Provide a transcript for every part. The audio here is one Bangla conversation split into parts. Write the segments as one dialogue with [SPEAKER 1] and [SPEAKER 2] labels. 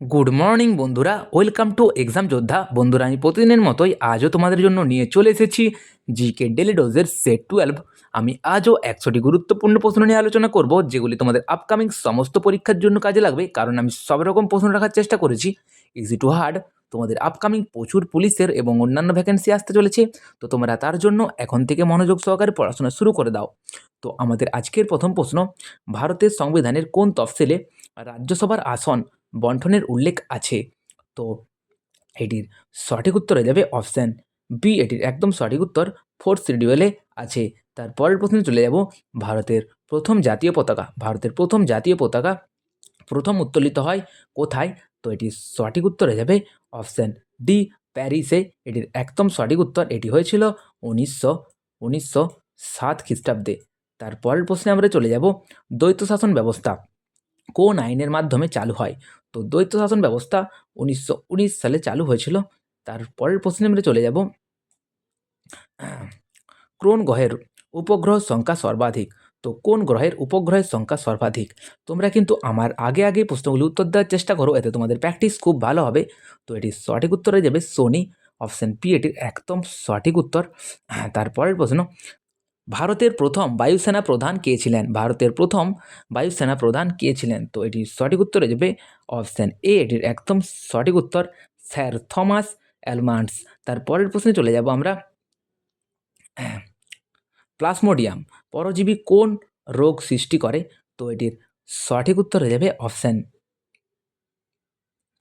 [SPEAKER 1] গুড মর্নিং বন্ধুরা, ওয়েলকাম টু এক্সাম যোদ্ধা। বন্ধুরা, আমি প্রতিদিনের মতোই আজও তোমাদের জন্য নিয়ে চলে এসেছি জিকে ডেলি ডোজের সেট 12। আমি আজও 100টি গুরুত্বপূর্ণ প্রশ্ন নিয়ে আলোচনা করব, যেগুলি তোমাদের আপকামিং সমস্ত পরীক্ষার জন্য কাজে লাগবে। কারণ আমি সব রকম প্রশ্ন রাখার চেষ্টা করেছি, ইজি টু হার্ড। তোমাদের আপকামিং প্রচুর পুলিশের এবং অন্যান্য ভ্যাকেন্সি আসতে চলেছে, তো তোমরা তার জন্য এখন থেকে মনোযোগ সহকারে পড়াশোনা শুরু করে দাও। তো আমাদের আজকের প্রথম প্রশ্ন, ভারতের সংবিধানের কোন তফসিলে রাজ্যসভার আসন বন্টনের উল্লেখ আছে? তো এটির সঠিক উত্তর হয়ে যাবে অপশান বি। এটির একদম সঠিক উত্তর ফোর্থ শিডিউলে আছে। তারপরের প্রশ্নে চলে যাব, ভারতের প্রথম জাতীয় পতাকা প্রথম উত্তোলিত হয় কোথায়? তো এটির সঠিক উত্তর হয়ে যাবে অপশান ডি, প্যারিসে। এটির একদম সঠিক উত্তর, এটি হয়েছিল 1907 খ্রিস্টাব্দে। তারপরের প্রশ্নে আমরা চলে যাব, দ্বৈত শাসন ব্যবস্থা কোন আইনের মাধ্যমে চালু হয়? তো দ্বৈত শাসন ব্যবস্থা 1919 সালে চালু হয়েছিল। তারপরের প্রশ্নে আমরা চলে যাব, কোন গ্রহের উপগ্রহ সংখ্যা সর্বাধিক? তো কোন গ্রহের উপগ্রহের সংখ্যা সর্বাধিক? তোমরা কিন্তু আমার আগে আগে প্রশ্নগুলি উত্তর দেওয়ার চেষ্টা করো, এতে তোমাদের প্র্যাকটিস খুব ভালো হবে। তো এটির সঠিক উত্তর হয়ে যাবে শনি, অপশান পি এটির একদম সঠিক উত্তর। তারপরের প্রশ্ন, ভারতের প্রথম বায়ুসেনা প্রধান কে ছিলেন? তো এটির সঠিক উত্তর হয়ে যাবে অপশান এ, এটির একদম সঠিক উত্তর স্যার থমাস অ্যালমান্ডস। তারপরের প্রশ্নে চলে যাব আমরা, প্লাজমোডিয়াম পরজীবী কোন রোগ সৃষ্টি করে? তো এটির সঠিক উত্তর হয়ে যাবে অপশান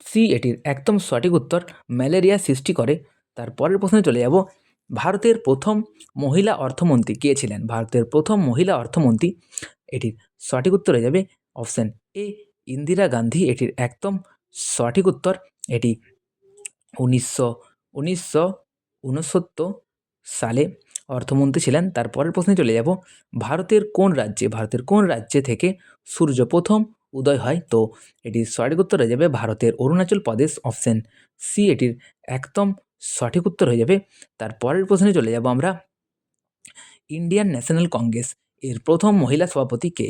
[SPEAKER 1] সি, এটির একদম সঠিক উত্তর ম্যালেরিয়া সৃষ্টি করে। তারপরের প্রশ্নে চলে যাব, ভারতের প্রথম মহিলা অর্থমন্ত্রী কে ছিলেন? এটির সঠিক উত্তর হয়ে যাবে অপশান এ, ইন্দিরা গান্ধী। এটির একদম সঠিক উত্তর, এটি উনিশশো উনসত্তর সালে অর্থমন্ত্রী ছিলেন। তারপরের প্রশ্নে চলে যাব, ভারতের কোন রাজ্যে থেকে সূর্য প্রথম উদয় হয়? তো এটির সঠিক উত্তর হয়ে যাবে ভারতের অরুণাচল প্রদেশ, অপশান সি এটির একদম সঠিক উত্তর হয়ে যাবে। তারপরের প্রশ্নে চলে যাব আমরা, ইন্ডিয়ান ন্যাশনাল কংগ্রেস এর প্রথম মহিলা সভাপতি কে?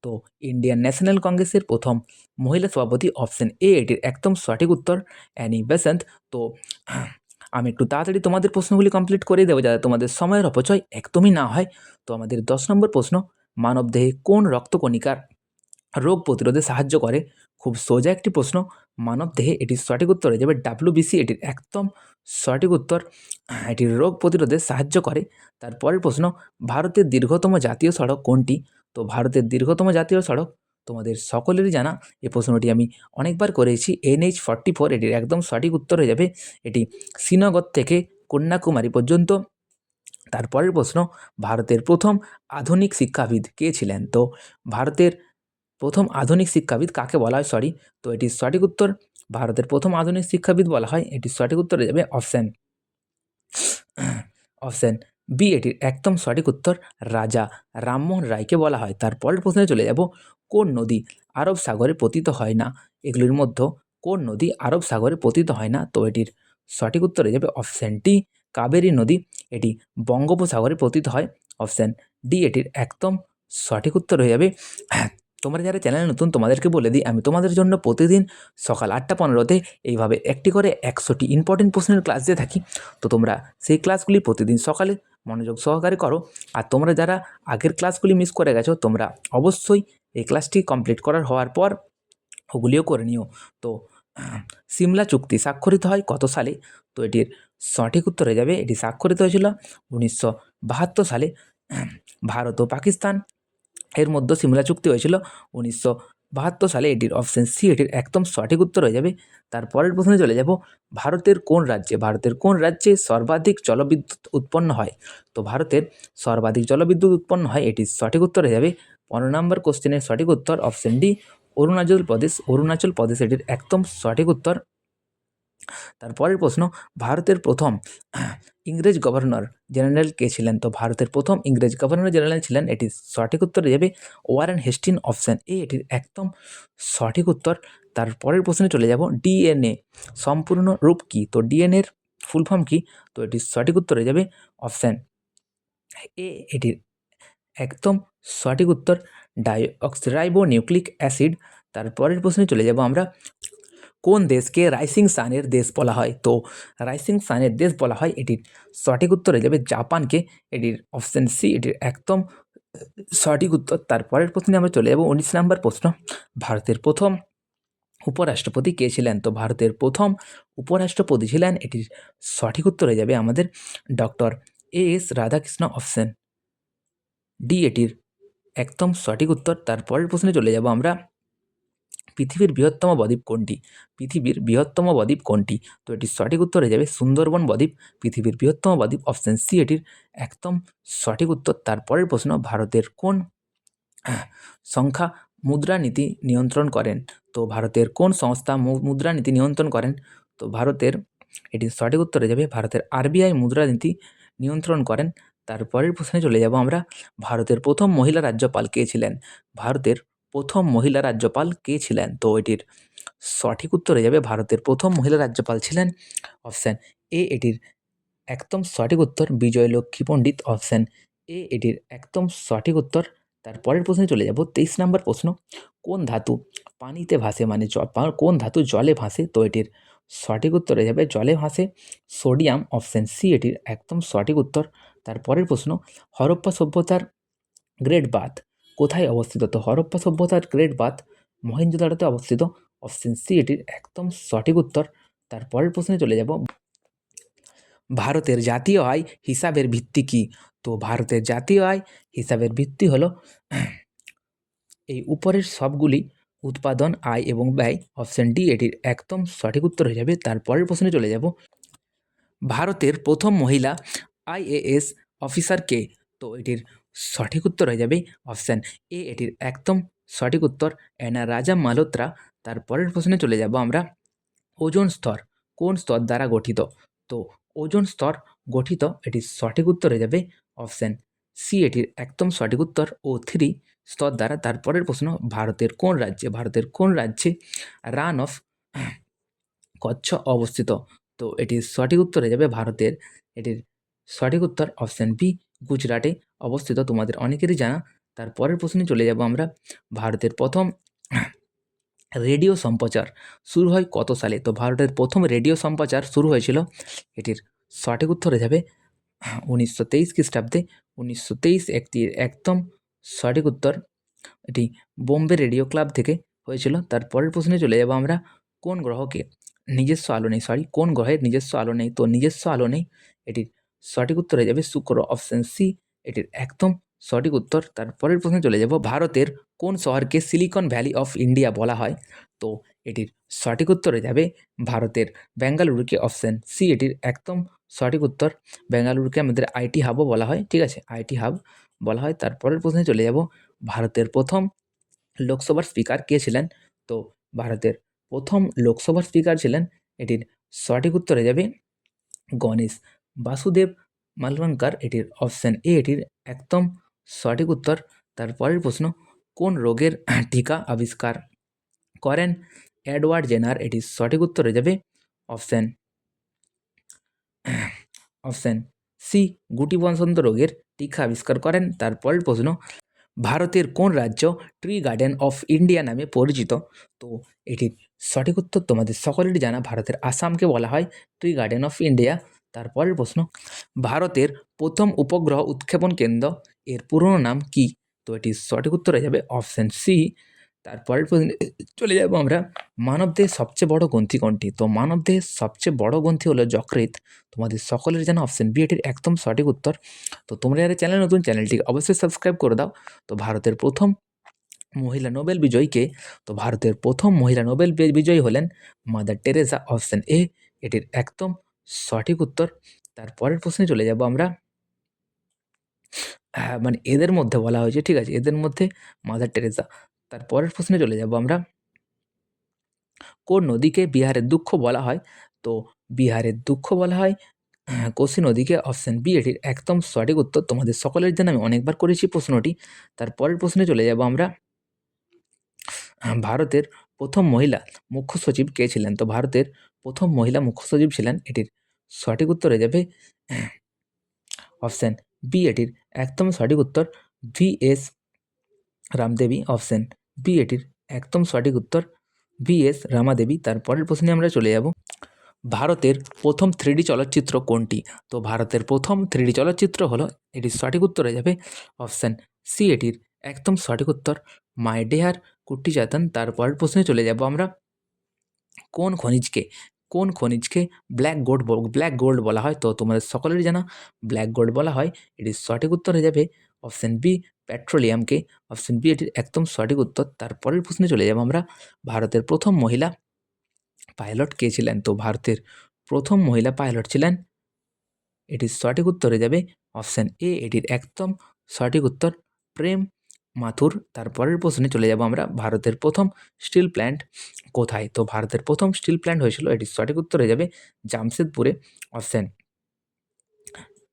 [SPEAKER 1] তো ইন্ডিয়ান ন্যাশনাল কংগ্রেসের প্রথম মহিলা সভাপতি, অপশান এ এটির একদম সঠিক উত্তর অ্যানি বেসান্ত। তো আমি একটু তাড়াতাড়ি তোমাদের প্রশ্নগুলি কমপ্লিট করে দেবো, যাতে তোমাদের সময়ের অপচয় একদমই না হয়। তো আমাদের 10 নম্বর প্রশ্ন, মানবদেহে কোন রক্তকণিকার রোগ প্রতিরোধে সাহায্য করে? খুব সোজা একটি প্রশ্ন, মানবদেহে এটির সঠিক উত্তর হয়ে যাবে ডাব্লিউবিসি। এটির একদম সঠিক উত্তর, এটির রোগ প্রতিরোধে সাহায্য করে। তারপরের প্রশ্ন, ভারতের দীর্ঘতম জাতীয় সড়ক কোনটি? তো ভারতের দীর্ঘতম জাতীয় সড়ক তোমাদের সকলেরই জানা, এই প্রশ্নটি আমি অনেকবার করেছি, NH-44। এটির একদম সঠিক উত্তর হয়ে যাবে, এটি শ্রীনগর থেকে কন্যাকুমারী পর্যন্ত। তারপরের প্রশ্ন, ভারতের প্রথম আধুনিক শিক্ষাবিদ কে ছিলেন? তো ভারতের প্রথম আধুনিক শিক্ষাবিদ কাকে বলা হয়, তো এটির সঠিক উত্তর, ভারতের প্রথম আধুনিক শিক্ষাবিদ বলা হয়, এটির সঠিক উত্তর হয়ে যাবে অপশান বি। এটির একদম সঠিক উত্তর রাজা রামমোহন রায়কে বলা হয়। তারপরের প্রশ্নে চলে যাব, কোন নদী আরব সাগরে পতিত হয় না? এগুলির মধ্যে কোন নদী আরব সাগরে পতিত হয় না? তো এটির সঠিক উত্তর হয়ে যাবে অপশান ডি, কাবেরী নদী। এটি বঙ্গোপসাগরে পতিত হয়, অপশান ডি এটির একদম সঠিক উত্তর হয়ে যাবে। তোমরা যারা চ্যানেলে নতুন, তোমাদেরকে বলে দিই, আমি তোমাদের জন্য প্রতিদিন সকাল 8টা 15তে এইভাবে একটি করে 100টি ইম্পর্টেন্ট প্রশ্নের ক্লাস দিয়ে থাকি। তো তোমরা সেই ক্লাসগুলি প্রতিদিন সকালে মনোযোগ সহকারে করো। আর তোমরা যারা আগের ক্লাসগুলি মিস করে গেছো, তোমরা অবশ্যই এই ক্লাসটি কমপ্লিট হওয়ার পর ওগুলিও করে নিও। তো সিমলা চুক্তি স্বাক্ষরিত হয় কত সালে? তো এটির সঠিক উত্তর হয়ে যাবে, এটি স্বাক্ষরিত হয়েছিল 1972 সালে। ভারত ও পাকিস্তান এর মধ্যে সিমলা চুক্তি হয়েছিল 1972 সালে। এটির অপশান সি এটির একদম সঠিক উত্তর হয়ে যাবে। তারপরের প্রশ্নে চলে যাব, ভারতের কোন রাজ্যে সর্বাধিক জলবিদ্যুৎ উৎপন্ন হয়? তো ভারতের সর্বাধিক জলবিদ্যুৎ উৎপন্ন হয়, এটির সঠিক উত্তর হয়ে যাবে 15 নম্বর কোশ্চেনের সঠিক উত্তর অপশান ডি, অরুণাচল প্রদেশ। এটির একদম সঠিক উত্তর। তারপরের প্রশ্ন, ভারতের প্রথম ইংরেজ গভর্নর জেনারেল কে ছিলেন? তো ভারতের প্রথম ইংরেজ গভর্নর জেনারেল ছিলেন, এটির সঠিক উত্তর হয়ে যাবে ওয়ারেন হেস্টিং, অপশান এ এটির একদম সঠিক উত্তর। তারপরের প্রশ্নে চলে যাব, ডিএনএ সম্পূর্ণ রূপ কি? তো ডিএনএর ফুল ফর্ম কি? তো এটির সঠিক উত্তর হয়ে যাবে অপশান এ, এটির একদম সঠিক উত্তর ডাইঅক্সিরাইবো নিউক্লিক অ্যাসিড। তারপরের প্রশ্নে চলে যাব আমরা, কোন দেশকে রাইজিং সানের দেশ বলা হয়? তো রাইজিং সানের দেশ বলা হয়, এটির সঠিক উত্তর হয়ে যাবে জাপানকে। এটির অপশন সি এটির একদম সঠিক উত্তর। তারপরের প্রশ্নে আমরা চলে যাব 19 নম্বর প্রশ্ন। ভারতের প্রথম উপরাষ্ট্রপতি কে ছিলেন? তো ভারতের প্রথম উপরাষ্ট্রপতি ছিলেন, এটির সঠিক উত্তর হয়ে যাবে আমাদের doctor S Radhakrishna. Option D এটির একদম সঠিক উত্তর। তারপরের প্রশ্নে চলে যাব আমরা, পৃথিবীর বৃহত্তম বদ্বীপ কোনটি? পৃথিবীর বৃহত্তম বদ্বীপ কোনটি? তো এটির সঠিক উত্তর হয়ে যাবে সুন্দরবন বদ্বীপ পৃথিবীর বৃহত্তম বদ্বীপ। অপশন সি এটির একদম সঠিক উত্তর। তারপরের প্রশ্ন, ভারতের কোন সংখ্যা মুদ্রানীতি নিয়ন্ত্রণ করেন? তো ভারতের কোন সংস্থা মুদ্রানীতি নিয়ন্ত্রণ করেন? তো ভারতের, এটির সঠিক উত্তর হয়ে যাবে ভারতের আরবিআই মুদ্রানীতি নিয়ন্ত্রণ করেন। তারপরের প্রশ্নে চলে যাব আমরা, ভারতের প্রথম মহিলা রাজ্যপাল কে ছিলেন? ভারতের প্রথম মহিলা রাজ্যপাল কে ছিলেন? তো এটির সঠিক উত্তর হয়ে যাবে ভারতের প্রথম মহিলা রাজ্যপাল ছিলেন অপশান এ এটির একদম সঠিক উত্তর বিজয়লক্ষ্মী পণ্ডিত। অপশান এ এটির একদম সঠিক উত্তর। তারপরের প্রশ্নে চলে যাব 23 নম্বর প্রশ্ন, কোন ধাতু পানিতে ভাসে, মানে কোন ধাতু জলে ভাসে? তো এটির সঠিক উত্তর হয়ে যাবে জলে ভাসে সোডিয়াম। অপশান সি এটির একদম সঠিক উত্তর। তারপরের প্রশ্ন, হরপ্পা সভ্যতার গ্রেট বাথ কোথায় অবস্থিত? তো হরপ্পা সভ্যতার গ্রেট বাথ মহেঞ্জোদারোতে অবস্থিত। অপশান সি এটির একদম সঠিক উত্তর। তারপরের প্রশ্নে চলে যাব, ভারতের জাতীয় আয় হিসাবের ভিত্তি কী? তো ভারতের জাতীয় আয় হিসাবের ভিত্তি হলো এই উপরের সবগুলি উৎপাদন, আয় এবং ব্যয়। অপশান ডি এটির একদম সঠিক উত্তর হয়ে যাবে। তারপরের প্রশ্নে চলে যাব, ভারতের প্রথম মহিলা আইএএস অফিসার কে? তো এটির সঠিক উত্তর হয়ে যাবে অপশান এ এটির একদম সঠিক উত্তর অ্যানা রাজা মালহোত্রা। তারপরের প্রশ্নে চলে যাব আমরা, ওজোন স্তর কোন স্তর দ্বারা গঠিত? তো ওজোন স্তর গঠিত, এটির সঠিক উত্তর হয়ে যাবে অপশান সি এটির একদম সঠিক উত্তর O3 স্তর দ্বারা। তারপরের প্রশ্ন, ভারতের কোন রাজ্যে রান অফ কচ্ছ অবস্থিত? তো এটির সঠিক উত্তর হয়ে যাবে এটির সঠিক উত্তর অপশান বি গুজরাটে অবস্থিত, তোমাদের অনেকেরই জানা। তারপরের প্রশ্নে চলে যাব আমরা, ভারতের প্রথম রেডিও সম্প্রচার শুরু হয় কত সালে? তো ভারতের প্রথম রেডিও সম্প্রচার শুরু হয়েছিল, এটির সঠিক উত্তর হয়ে যাবে 1923 খ্রিস্টাব্দে। 1923 একটির একদম সঠিক উত্তর। এটি বোম্বে রেডিও ক্লাব থেকে হয়েছিল। তারপরের প্রশ্নে চলে যাব আমরা, কোন গ্রহকে নিজস্ব আলো নেই, কোন গ্রহের নিজস্ব আলো নেই? তো নিজস্ব আলো নেই, এটির সঠিক উত্তর হয়ে যাবে শুক্র। অপশান সি এটির একদম সঠিক উত্তর। তারপরের প্রশ্নে চলে যাব, ভারতের কোন শহরকে সিলিকন ভ্যালি অফ ইন্ডিয়া বলা হয়? তো এটির সঠিক উত্তর হয়ে যাবে ভারতের বেঙ্গালুরুকে। অপশান সি এটির একদম সঠিক উত্তর। বেঙ্গালুরুকে আমাদের আইটি হাবও বলা হয়, ঠিক আছে, আইটি হাব বলা হয়। তারপরের প্রশ্নে চলে যাব, ভারতের প্রথম লোকসভার স্পিকার কে ছিলেন? তো ভারতের প্রথম লোকসভার স্পিকার ছিলেন, এটির সঠিক উত্তর হয়ে যাবে গণেশ বাসুদেব মালভাঙ্কার। এটির অপশান এ এটির একদম সঠিক উত্তর। তারপরের প্রশ্ন, কোন রোগের টিকা আবিষ্কার করেন এডওয়ার্ড জেনার? এটির সঠিক উত্তর হয়ে যাবে অপশান সি গুটি বসন্ত রোগের টিকা আবিষ্কার করেন। তারপরের প্রশ্ন, ভারতের কোন রাজ্য ট্রি গার্ডেন অফ ইন্ডিয়া নামে পরিচিত? তো এটির সঠিক উত্তর তোমাদের সকলেরই জানা, ভারতের আসামকে বলা হয় ট্রি গার্ডেন অফ ইন্ডিয়া। তারপরের প্রশ্ন, ভারতের প্রথম উপগ্রহ উৎক্ষেপণ কেন্দ্র এর পুরনো নাম কি? তো এটির সঠিক উত্তর হয়ে যাবে অপশান সি। তারপরের প্রশ্নে চলে যাব আমরা, মানবদেহের সবচেয়ে বড় গ্রন্থি কোনটি? তো মানবদেহের সবচেয়ে বড় গ্রন্থি হলো যকৃৎ, তোমাদের সকলের জানা। অপশান বি এটির একদম সঠিক উত্তর। তো তোমরা যারা চ্যানেল নতুন, চ্যানেলটিকে অবশ্যই সাবস্ক্রাইব করে দাও। তো ভারতের প্রথম মহিলা নোবেল বিজয়ী কে? তো ভারতের প্রথম মহিলা নোবেল বিজয়ী হলেন মাদার টেরেসা। অপশান এ এটির একদম সঠিক উত্তর। তারপরের প্রশ্নে চলে যাব আমরা, মানে এদের মধ্যে বলা হয়েছে, ঠিক আছে, এদের মধ্যে মাদার টেরেসা। তারপরের প্রশ্নে চলে যাব আমরা, কোন নদীকে বিহারের দুঃখ বলা হয়? তো বিহারের দুঃখ বলা হয় কোশি নদীকে। অপশান বি এটির একদম সঠিক উত্তর। তোমাদের সকলের জন্য আমি অনেকবার করেছি প্রশ্নটি। তারপরের প্রশ্নে চলে যাব আমরা, ভারতের প্রথম মহিলা মুখ্য সচিব কে ছিলেন? তো ভারতের প্রথম মহিলা মুখ্য সচিব ছিলেন, এটির সঠিক উত্তর হয়ে যাবে অপশান বি এটির একদম সঠিক উত্তর VS রামদেবী। অপশান বি এটির একদম সঠিক উত্তর। VS রামাদেবী। তারপরের প্রশ্নে আমরা চলে যাব, ভারতের প্রথম 3D চলচ্চিত্র কোনটি? তো ভারতের প্রথম 3D চলচ্চিত্র হলো, এটির সঠিক উত্তর হয়ে যাবে অপশান সি, এটির একদম সঠিক উত্তর মাই ডিয়ার কুট্টিচাতন। তারপরের প্রশ্নে চলে যাব আমরা, কোন খনিজকে কোন খনিজকে ব্ল্যাক গোল্ড বলা হয়? তো তোমাদের সকলেরই জানা ব্ল্যাক গোল্ড বলা হয়, এটির সঠিক উত্তর হয়ে যাবে অপশান বি, পেট্রোলিয়ামকে। অপশান বি এটির একদম সঠিক উত্তর। তারপরের প্রশ্নে চলে যাব আমরা, ভারতের প্রথম মহিলা পাইলট কে ছিলেন? তো ভারতের প্রথম মহিলা পাইলট ছিলেন, এটির সঠিক উত্তর হয়ে যাবে অপশান এ, এটির একদম সঠিক উত্তর প্রেম মাথুর। তারপরের প্রশ্নে চলে যাব আমরা, ভারতের প্রথম স্টিল প্ল্যান্ট কোথায়? তো ভারতের প্রথম স্টিল প্ল্যান্ট হয়েছিল, এটির সঠিক উত্তর হয়ে যাবে জামশেদপুরে। অপশান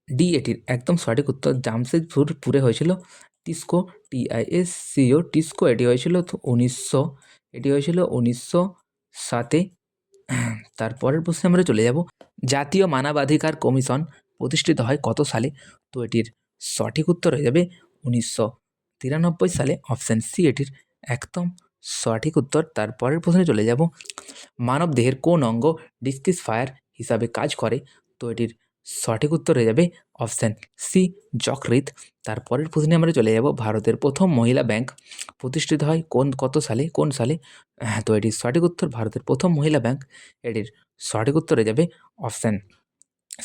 [SPEAKER 1] ডি এটির একদম সঠিক উত্তর জামশেদপুরে হয়েছিল টিস্কো, TISCO টিস্কো। এটি হয়েছিল তো 1907-এ। তারপরের প্রশ্নে আমরা চলে যাব, জাতীয় মানবাধিকার কমিশন প্রতিষ্ঠিত হয় কত সালে? তো এটির সঠিক উত্তর হয়ে যাবে 1993 সালে। অপশান সি এটির একদম সঠিক উত্তর। তারপরের প্রশ্নে চলে যাব, মানবদেহের কোন অঙ্গ ডিসকাস ফায়ার হিসাবে কাজ করে? তো এটির সঠিক উত্তর হয়ে যাবে অপশান সি, যকৃৎ। তারপরের প্রশ্নে আমরা চলে যাব, ভারতের প্রথম মহিলা ব্যাংক প্রতিষ্ঠিত হয় কত সালে, কোন সালে? তো এটির সঠিক উত্তর ভারতের প্রথম মহিলা ব্যাংক, এটির সঠিক উত্তর হয়ে যাবে অপশান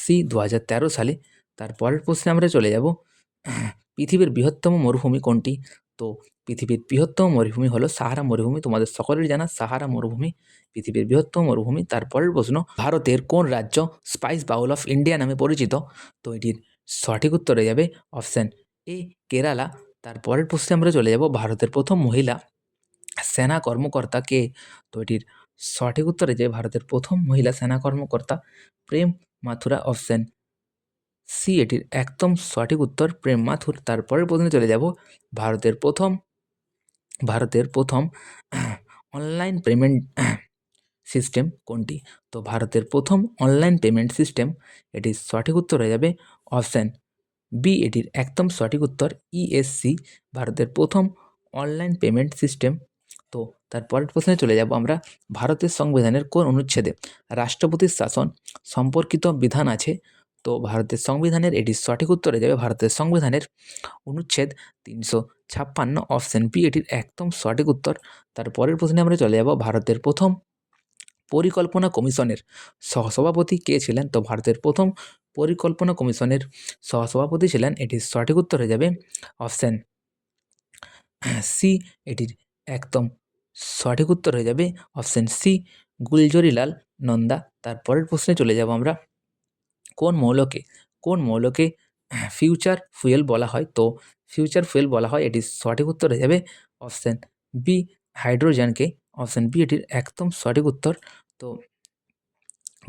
[SPEAKER 1] সি, 2013 সালে। তারপরের প্রশ্নে আমরা চলে যাব, পৃথিবীর বৃহত্তম মরুভূমি কোনটি? তো পৃথিবীর বৃহত্তম মরুভূমি হলো সাহারা মরুভূমি। তোমাদের সকলেরই জানা সাহারা মরুভূমি পৃথিবীর বৃহত্তম মরুভূমি। তারপরের প্রশ্ন, ভারতের কোন রাজ্য স্পাইস বাউল অফ ইন্ডিয়া নামে পরিচিত? তো এটির সঠিক উত্তর হয়ে যাবে অপশান এ, কেরালা। তারপরের প্রশ্নে আমরা চলে যাব, ভারতের প্রথম মহিলা সেনা কর্মকর্তা কে? তো এটির সঠিক উত্তর হয়ে যাবে ভারতের প্রথম মহিলা সেনা কর্মকর্তা প্রেম মাথুরা। অপশান সি এটির একদম সঠিক উত্তর প্রেম মাথুর। তারপরের প্রশ্নে চলে যাব, ভারতের প্রথম অনলাইন পেমেন্ট সিস্টেম কোনটি? তো ভারতের প্রথম অনলাইন পেমেন্ট সিস্টেম, এটির সঠিক উত্তর হয়ে যাবে অপশান বি, এটির একদম সঠিক উত্তর ESC, ভারতের প্রথম অনলাইন পেমেন্ট সিস্টেম। তো তারপরের প্রশ্নে চলে যাব আমরা, ভারতের সংবিধানের কোন অনুচ্ছেদে রাষ্ট্রপতির শাসন সম্পর্কিত বিধান আছে? তো ভারতের সংবিধানের, এটির সঠিক উত্তর হয়ে যাবে ভারতের সংবিধানের অনুচ্ছেদ 356। অপশান বি এটির একদম সঠিক উত্তর। তারপরের প্রশ্নে আমরা চলে যাব, ভারতের প্রথম পরিকল্পনা কমিশনের সহসভাপতি কে ছিলেন? তো ভারতের প্রথম পরিকল্পনা কমিশনের সহসভাপতি ছিলেন, এটির সঠিক উত্তর হয়ে যাবে অপশান সি, এটির একদম সঠিক উত্তর হয়ে যাবে অপশান সি, গুলজরিলাল নন্দা। তারপরের প্রশ্নে চলে যাব আমরা, কোন মৌলকে ফিউচার ফুয়েল বলা হয়? তো ফিউচার ফুয়েল বলা হয়, এটির সঠিক উত্তর হয়ে যাবে অপশান বি, হাইড্রোজেনকে। অপশান বি এটির একদম সঠিক উত্তর। তো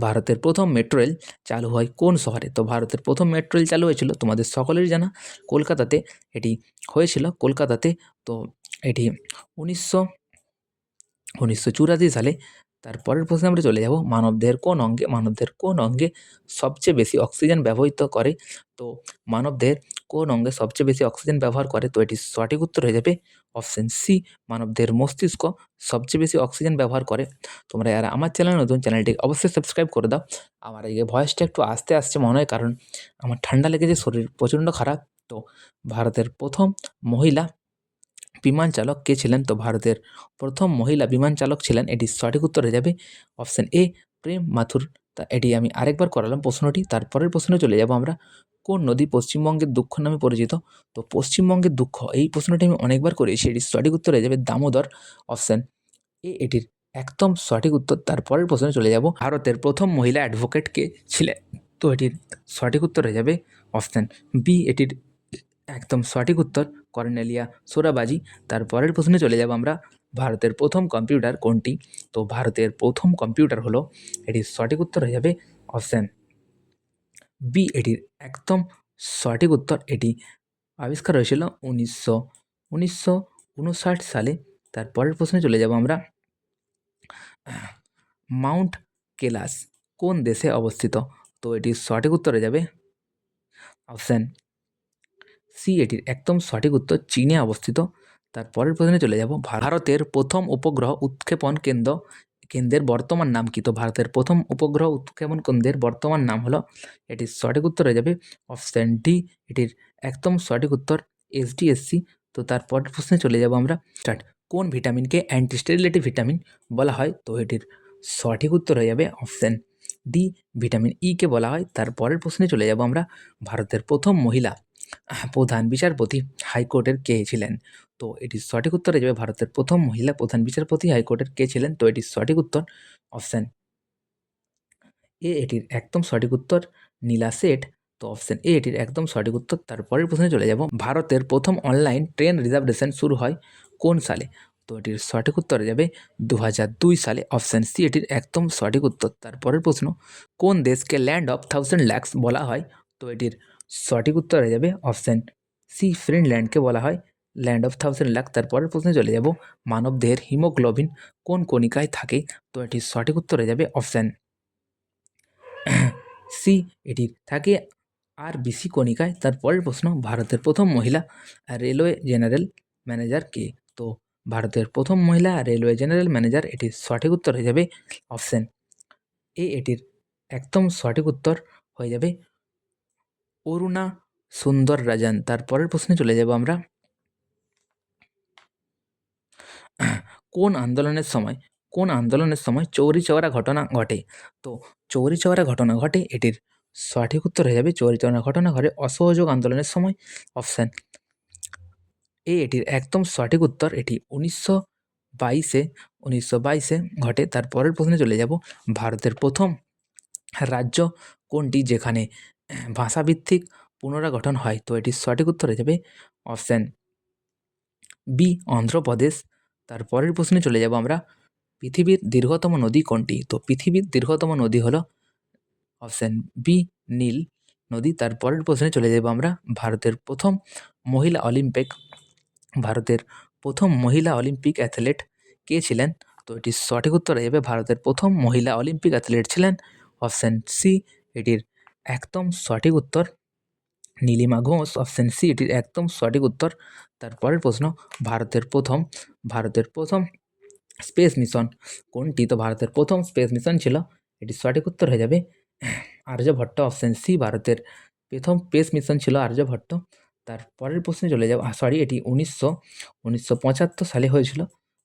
[SPEAKER 1] ভারতের প্রথম মেট্রো রেল চালু হয় কোন শহরে? তো ভারতের প্রথম মেট্রো রেল চালু হয়েছিল, তোমাদের সকলেরই জানা কলকাতাতে এটি হয়েছিল, কলকাতাতে। তো এটি 1984 সালে। তারপরের প্রশ্নে আমরা চলে যাব, মানবদেহের কোন অঙ্গে সবচেয়ে বেশি অক্সিজেন ব্যবহৃত করে? তো মানবদেহের কোন অঙ্গে সবচেয়ে বেশি অক্সিজেন ব্যবহার করে? তো এটির সঠিক উত্তর হয়ে যাবে অপশান সি, মানবদেহের মস্তিষ্ক সবচেয়ে বেশি অক্সিজেন ব্যবহার করে। তোমরা যারা আমার চ্যানেলে নতুন, চ্যানেলটি অবশ্যই সাবস্ক্রাইব করে দাও। আমার এই ভয়েসটা একটু আস্তে আসছে মনে হয়, কারণ আমার ঠান্ডা লেগেছে, শরীর প্রচণ্ড খারাপ। তো ভারতের প্রথম মহিলা বিমান চালক কে ছিলেন? তো ভারতের প্রথম মহিলা বিমান চালক ছিলেন, এটির সঠিক উত্তর হয়ে যাবে অপশান এ, প্রেম মাথুর। তা এটি আমি আরেকবার করালাম প্রশ্নটি। তারপরের প্রশ্নে চলে যাব আমরা, কোন নদী পশ্চিমবঙ্গের দুঃখ নামে পরিচিত? তো পশ্চিমবঙ্গের দুঃখ, এই প্রশ্নটি আমি অনেকবার করেছি, এটির সঠিক উত্তর হয়ে যাবে দামোদর। অপশান এ এটির একদম সঠিক উত্তর। তারপরের প্রশ্নে চলে যাব, ভারতের প্রথম মহিলা অ্যাডভোকেট কে ছিলেন? তো এটির সঠিক উত্তর হয়ে যাবে অপশান বি, এটির একদম সঠিক উত্তর কর্নেলিয়া সোরাবাজি। তারপরের প্রশ্নে চলে যাব আমরা, ভারতের প্রথম কম্পিউটার কোনটি? তো ভারতের প্রথম কম্পিউটার হলো, এটির সঠিক উত্তর হয়ে যাবে অপশান বি, এটির একদম সঠিক উত্তর। এটি আবিষ্কার হয়েছিল 1959 সালে। তারপরের প্রশ্নে চলে যাব আমরা, মাউন্ট কেলাস কোন দেশে অবস্থিত? তো এটির সঠিক উত্তর হয়ে যাবে অপশান সি, এটির একদম সঠিক উত্তর চীনে অবস্থিত। তারপরের প্রশ্নে চলে যাব, ভারতের প্রথম উপগ্রহ উৎক্ষেপণ কেন্দ্রের বর্তমান নাম কি? তো ভারতের প্রথম উপগ্রহ উৎক্ষেপণ কেন্দ্রের বর্তমান নাম হলো, এটির সঠিক উত্তর হয়ে যাবে অপশান ডি, এটির একদম সঠিক উত্তর SDSC। তো তারপরের প্রশ্নে চলে যাব আমরা, স্টার্ট। কোন ভিটামিনকে অ্যান্টিস্টেরিলিটি ভিটামিন বলা হয়? তো এটির সঠিক উত্তর হয়ে যাবে অপশান ডি, ভিটামিন কে বলা হয়। তারপরের প্রশ্নে চলে যাব আমরা, ভারতের প্রথম মহিলা প্রধান বিচারপতি হাইকোর্টের কে ছিলেন? তো এটির সঠিক উত্তর হয়ে যাবে, ভারতের প্রথম মহিলা প্রধান বিচারপতি হাইকোর্টের কে ছিলেন? তো এটির সঠিক উত্তর অপশান এ, এটির একদম সঠিক উত্তর নীলা শেঠ। তো অপশান এ এটির একদম সঠিক উত্তর। তারপরের প্রশ্নে চলে যাব, ভারতের প্রথম অনলাইন ট্রেন রিজার্ভেশন শুরু হয় কোন সালে? তো এটির সঠিক উত্তর হয়ে যাবে 2002 সালে, অপশান সি এটির একদম সঠিক উত্তর। তারপরের প্রশ্ন, কোন দেশকে ল্যান্ড অফ 1000 ল্যাক্স বলা হয়? তো এটির সঠিক উত্তর হয়ে যাবে অপশান সি, ফিনল্যান্ডকে বলা হয় ল্যান্ড অফ 1000 লাখ। তারপরের প্রশ্নে চলে যাব, মানবদেহের হিমোগ্লোবিন কোন কণিকায় থাকে? তো এটির সঠিক উত্তর হয়ে যাবে অপশান সি, এটি থাকে RBC কণিকায়। তারপরের প্রশ্ন, ভারতের প্রথম মহিলা রেলওয়ে জেনারেল ম্যানেজার কে? তো ভারতের প্রথম মহিলা রেলওয়ে জেনারেল ম্যানেজার, এটির সঠিক উত্তর হয়ে যাবে অপশান এ, এটির একদম সঠিক উত্তর হয়ে যাবে অরুণা সুন্দর রাজন। তারপরের প্রশ্নে চলে যাব আমরা, কোন আন্দোলনের সময় চৌরি চৌরা ঘটনা ঘটে? তো চৌরি চৌরা ঘটনা ঘটে, এটির সঠিক উত্তর হয়ে যাবে চৌরি চৌরা ঘটনা ঘটে অসহযোগ আন্দোলনের সময়, অপশান এ এটির একদম সঠিক উত্তর। এটি 1922-এ ঘটে। তারপরের প্রশ্নে চলে যাব, ভারতের প্রথম রাজ্য কোনটি যেখানে ভাষাভিত্তিক পুনর্গঠন হয়? তো এটির সঠিক উত্তর হয়ে যাবে অপশান বি, অন্ধ্রপ্রদেশ। তারপরের প্রশ্নে চলে যাব আমরা, পৃথিবীর দীর্ঘতম নদী কোনটি? তো পৃথিবীর দীর্ঘতম নদী হলো অপশান বি, নীল নদী। তারপরের প্রশ্নে চলে যাব আমরা, ভারতের প্রথম মহিলা অলিম্পিক অ্যাথলেট কে ছিলেন? তো এটির সঠিক উত্তর হয়ে যাবে, ভারতের প্রথম মহিলা অলিম্পিক অ্যাথলেট ছিলেন অপশান সি, এটির একদম সঠিক উত্তর নীলিমা ঘোষ, অপশান সি এটির একদম সঠিক উত্তর। তারপরের প্রশ্ন, ভারতের প্রথম স্পেস মিশন কোনটি? তো ভারতের প্রথম স্পেস মিশন ছিল, এটির সঠিক উত্তর হয়ে যাবে আর্যভট্ট, অপশান সি, ভারতের প্রথম স্পেস মিশন ছিল আর্যভট্ট। তারপরের প্রশ্নে চলে যাব, এটি 1975 সালে হয়েছিল।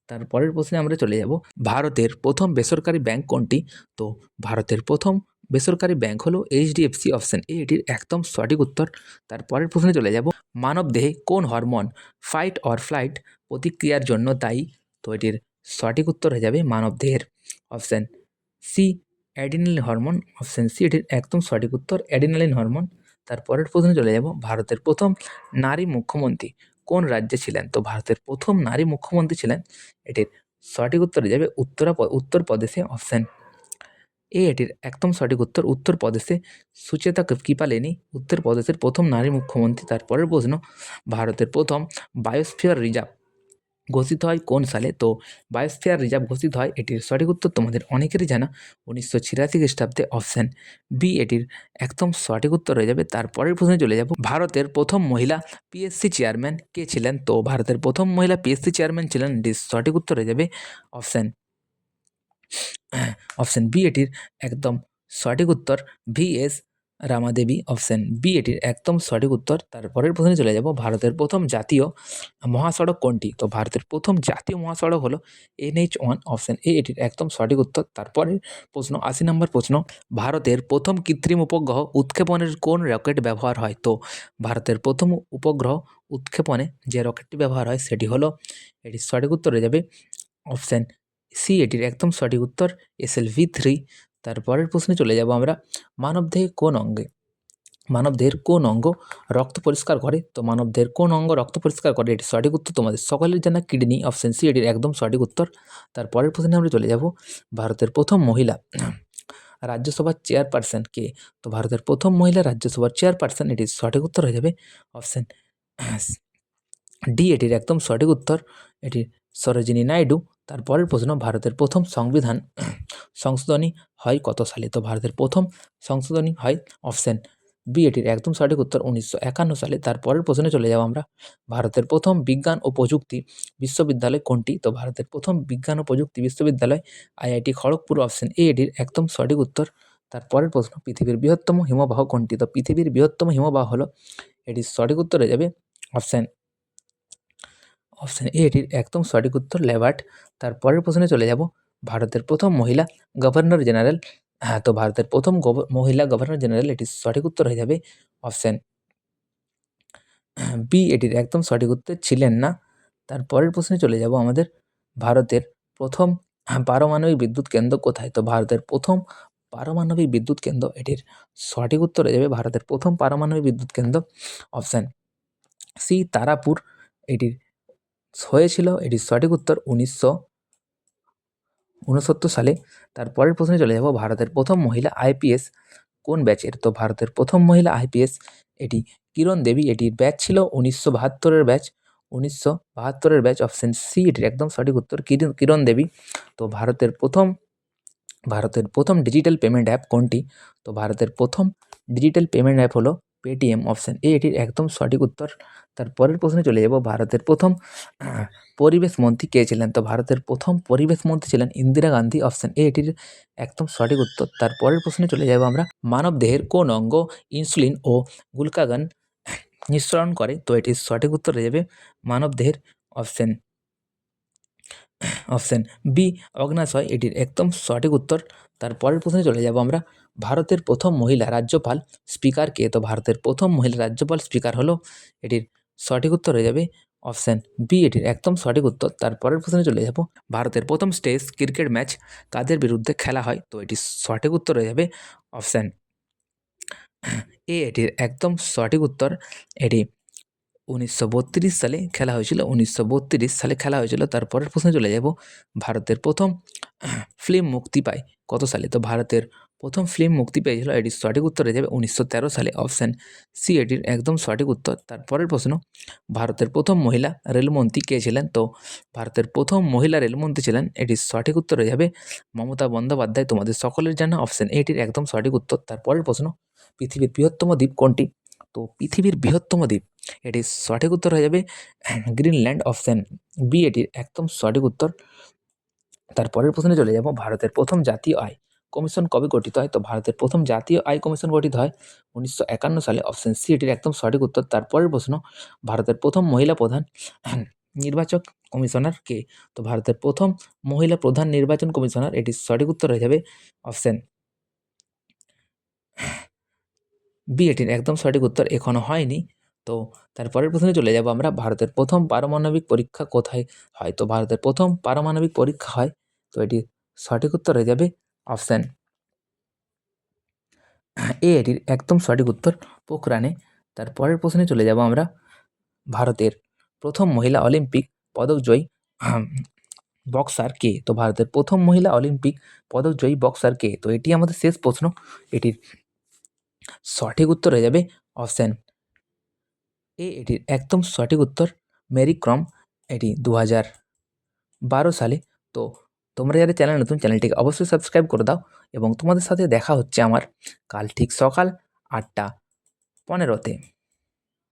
[SPEAKER 1] তারপরের প্রশ্নে আমরা চলে যাব, ভারতের প্রথম বেসরকারি ব্যাংক কোনটি? তো ভারতের প্রথম বেসরকারি ব্যাংক হলো HDFC, অপশান এ এটির একদম সঠিক উত্তর। তারপরের প্রশ্নে চলে যাব, মানবদেহে কোন হরমোন ফাইট অর ফ্লাইট প্রতিক্রিয়ার জন্য দায়ী? তো এটির সঠিক উত্তর হয়ে যাবে মানবদেহের option C, adrenaline hormone, option C এটির একদম সঠিক উত্তর অ্যাডিনালিন হরমোন। তারপরের প্রশ্নে চলে যাব, ভারতের প্রথম নারী মুখ্যমন্ত্রী কোন রাজ্যে ছিলেন? তো ভারতের প্রথম নারী মুখ্যমন্ত্রী ছিলেন, এটির সঠিক উত্তর হয়ে যাবে উত্তরপ্রদেশে, অপশান এ এটির একদম সঠিক উত্তর উত্তরপ্রদেশে সুচেতা কৃপালিনী উত্তরপ্রদেশের প্রথম নারী মুখ্যমন্ত্রী। তারপরের প্রশ্ন, ভারতের প্রথম বায়োস্ফিয়ার রিজার্ভ ঘোষিত হয় কোন সালে? তো বায়োস্ফিয়ার রিজার্ভ ঘোষিত হয়, এটির সঠিক উত্তর তোমাদের অনেকেরই জানা 1986 খ্রিস্টাব্দে, অপশান বি এটির একদম সঠিক উত্তর হয়ে যাবে। তারপরের প্রশ্নে চলে যাব, ভারতের প্রথম মহিলা PSC চেয়ারম্যান কে ছিলেন? তো ভারতের প্রথম মহিলা PSC চেয়ারম্যান ছিলেন, এটির সঠিক উত্তর হয়ে যাবে অপশান বি এটির একদম সঠিক উত্তর VS রামাদেবী, অপশান বি এটির একদম সঠিক উত্তর। তারপরের প্রশ্নে চলে যাব, ভারতের প্রথম জাতীয় মহাসড়ক কোনটি? তো ভারতের প্রথম জাতীয় মহাসড়ক হলো NH1, অপশান এ এটির একদম সঠিক উত্তর। তারপরের প্রশ্ন, 80 নম্বর প্রশ্ন, ভারতের প্রথম কৃত্রিম উপগ্রহ উৎক্ষেপণের কোন রকেট ব্যবহার হয়? তো ভারতের প্রথম উপগ্রহ উৎক্ষেপণে যে রকেটটি ব্যবহার হয় সেটি হলো, এটির সঠিক উত্তর হয়ে যাবে অপশান সি, এটির একদম সঠিক উত্তর SLV-3। তারপরের প্রশ্নে চলে যাব আমরা, মানবদেহের কোন অঙ্গ রক্ত পরিষ্কার করে? তো মানবদেহের কোন অঙ্গ রক্ত পরিষ্কার করে, এটির সঠিক উত্তর তোমাদের সকলের জানা কিডনি, অপশান সি এটির একদম সঠিক উত্তর। তারপরের প্রশ্নে আমরা চলে যাব, ভারতের প্রথম মহিলা রাজ্যসভার চেয়ারপারসন কে? তো ভারতের প্রথম মহিলা রাজ্যসভার চেয়ারপারসন, এটির সঠিক উত্তর হয়ে যাবে অপশান ডি, এটির একদম সঠিক উত্তর, এটি সরোজিনী নাইডু। তারপরের প্রশ্ন, ভারতের প্রথম সংবিধান সংশোধনী হয় কত সালে? তো ভারতের প্রথম সংশোধনী হয়, অপশান বি এটির একদম সঠিক উত্তর 1951 সালে। তারপরের প্রশ্নে চলে যাব আমরা। ভারতের প্রথম বিজ্ঞান ও প্রযুক্তি বিশ্ববিদ্যালয় কোনটি? তো ভারতের প্রথম বিজ্ঞান ও প্রযুক্তি বিশ্ববিদ্যালয় আইআইটি খড়গপুর, অপশন এ এটির একদম সঠিক উত্তর। তারপরের প্রশ্ন, পৃথিবীর বৃহত্তম হিমবাহ কোনটি? তো পৃথিবীর বৃহত্তম হিমবাহ হলো, এটির সঠিক উত্তর হয়ে যাবে অপশন এ এটির একদম সঠিক উত্তর লেভার্ট। তারপরের প্রশ্নে চলে যাব। ভারতের প্রথম মহিলা গভর্নর জেনারেল, হ্যাঁ, তো ভারতের প্রথম মহিলা গভর্নর জেনারেল, এটির সঠিক উত্তর হয়ে যাবে অপশন বি এটির একদম সঠিক উত্তর ছিলেন না। তারপরের প্রশ্নে চলে যাব আমাদের। ভারতের প্রথম পারমাণবিক বিদ্যুৎ কেন্দ্র কোথায়? তো ভারতের প্রথম পারমাণবিক বিদ্যুৎ কেন্দ্র, এটির সঠিক উত্তর হয়ে যাবে ভারতের প্রথম পারমাণবিক বিদ্যুৎ কেন্দ্র অপশন সি তারাপুর, এটির হয়েছিল, এটির সঠিক উত্তর 1969 সালে। তারপরের প্রশ্নে চলে যাব। ভারতের প্রথম মহিলা আইপিএস কোন ব্যাচের? তো ভারতের প্রথম মহিলা আইপিএস, এটি কিরণ দেবী, এটির ব্যাচ ছিল 1972-এর ব্যাচ, 1972-এর ব্যাচ, অপশন সি এটির একদম সঠিক উত্তর কিরণ দেবী। তো ভারতের প্রথম ডিজিটাল পেমেন্ট অ্যাপ কোনটি? তো ভারতের প্রথম ডিজিটাল পেমেন্ট অ্যাপ হলো পেটিএম, অপশন এ এটির একদম সঠিক উত্তর। তারপরের প্রশ্নে চলে যাব। ভারতের প্রথম পরিবেশ মন্ত্রী কে ছিলেন? তো ভারতের প্রথম পরিবেশ মন্ত্রী ছিলেন ইন্দিরা গান্ধী, অপশন এ এটির একদম সঠিক উত্তর। তারপরের প্রশ্নে চলে যাব আমরা। মানব দেহের কোন অঙ্গ ইনসুলিন ও গ্লুকাগন নিঃসরণ করে? তো এটির সঠিক উত্তর হয়ে যাবে মানব দেহের অপশন বি অগ্ন্যাশয়, এটির একদম সঠিক উত্তর। তারপরের প্রশ্নে চলে যাব আমরা। ভারতের প্রথম মহিলা রাজ্যপাল স্পিকার কে? তো ভারতের প্রথম মহিলা রাজ্যপাল স্পিকার হলো, এটির সঠিক উত্তর হয়ে যাবে অপশন বি এটির একদম সঠিক উত্তর। তারপরের প্রশ্নে চলে যাব। ভারতের প্রথম টেস্ট ক্রিকেট ম্যাচ কাদের বিরুদ্ধে খেলা হয়? তো এটির সঠিক উত্তর হয়ে যাবে অপশন এ এটির একদম সঠিক উত্তর। এটি 1932 সালে খেলা হয়েছিল, 1932 সালে খেলা হয়েছিল। তারপরের প্রশ্নে চলে যাব। ভারতের প্রথম ফিল্ম মুক্তি পায় কত সালে? তো ভারতের প্রথম ফিল্ম মুক্তি পেয়েছিল, এটির সঠিক উত্তর হয়ে যাবে 1913 সালে, অপশন সি এটির একদম সঠিক উত্তর। তারপরের প্রশ্ন, ভারতের প্রথম মহিলা রেলমন্ত্রী কে ছিলেন? তো ভারতের প্রথম মহিলা রেলমন্ত্রী ছিলেন, এটির সঠিক উত্তর হয়ে যাবে মমতা বন্দ্যোপাধ্যায়। তোমাদের সকলের জানা অপশন এ এটির একদম সঠিক উত্তর। তারপরের প্রশ্ন, পৃথিবীর বৃহত্তম দ্বীপ কোনটি? তো পৃথিবীর বৃহত্তম দ্বীপ, এটির সঠিক উত্তর হয়ে যাবে গ্রিনল্যান্ড, অপশন বি এটির একদম সঠিক উত্তর। তারপরের প্রশ্নে চলে যাব। ভারতের প্রথম জাতীয় আয় কমিশন কবে গঠিত হয়? তো ভারতের প্রথম জাতীয় আয় কমিশন গঠিত হয় 1951 সালে, অপশন সি এটির একদম সঠিক উত্তর। তারপরের প্রশ্ন, ভারতের প্রথম মহিলা প্রধান নির্বাচক কমিশনার কে? তো ভারতের প্রথম মহিলা প্রধান নির্বাচন কমিশনার, এটির সঠিক উত্তর হয়ে যাবে অপশন বি এটির একদম সঠিক উত্তর এখনো হয়নি। তো তারপরের প্রশ্নে চলে যাব আমরা। ভারতের প্রথম পারমাণবিক পরীক্ষা কোথায় হয়? তো ভারতের প্রথম পারমাণবিক পরীক্ষা হয়, তো এটির সঠিক উত্তর হয়ে যাবে অপশন এ এটির একদম সঠিক উত্তর পোখরানে। তারপরের প্রশ্নে চলে যাব আমরা। ভারতের প্রথম মহিলা অলিম্পিক পদকজয়ী বক্সার কে? তো ভারতের প্রথম মহিলা অলিম্পিক পদকজয়ী বক্সার কে? তো এটি আমাদের শেষ প্রশ্ন, এটির সঠিক উত্তর হয়ে যাবে অপশন এ এটির একদম সঠিক উত্তর মেরি কম, এটি 2012 সালে। তো তোমরা যারা চ্যানেল নতুন, চ্যানেলটিকে অবশ্যই সাবস্ক্রাইব করে দাও এবং তোমাদের সাথে দেখা হচ্ছে আমার কাল ঠিক সকাল 8:15-তে।